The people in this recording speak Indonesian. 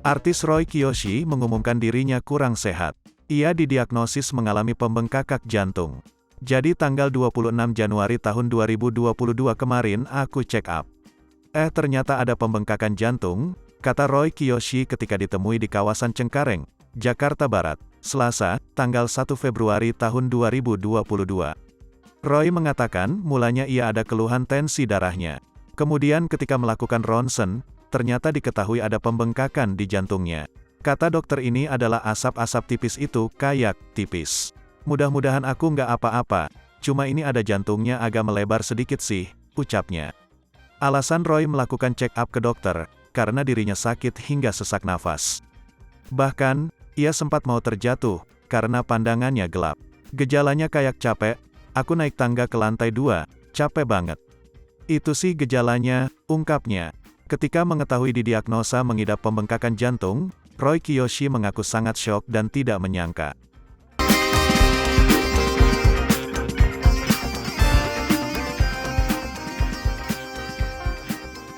Artis Roy Kiyoshi mengumumkan dirinya kurang sehat. Ia didiagnosis mengalami pembengkak jantung. Jadi tanggal 26 Januari tahun 2022 kemarin aku check up. Ternyata ada pembengkakan jantung, kata Roy Kiyoshi ketika ditemui di kawasan Cengkareng, Jakarta Barat, Selasa, tanggal 1 Februari tahun 2022. Roy mengatakan mulanya ia ada keluhan tensi darahnya. Kemudian ketika melakukan ronsen, ternyata diketahui ada pembengkakan di jantungnya. Kata dokter ini adalah asap-asap tipis itu kayak tipis. Mudah-mudahan aku nggak apa-apa, cuma ini ada jantungnya agak melebar sedikit sih, ucapnya. Alasan Roy melakukan check up ke dokter, karena dirinya sakit hingga sesak nafas. Bahkan, ia sempat mau terjatuh, karena pandangannya gelap. Gejalanya kayak capek, aku naik tangga ke lantai 2, capek banget. Itu sih gejalanya, ungkapnya. Ketika mengetahui didiagnosa mengidap pembengkakan jantung, Roy Kiyoshi mengaku sangat syok dan tidak menyangka.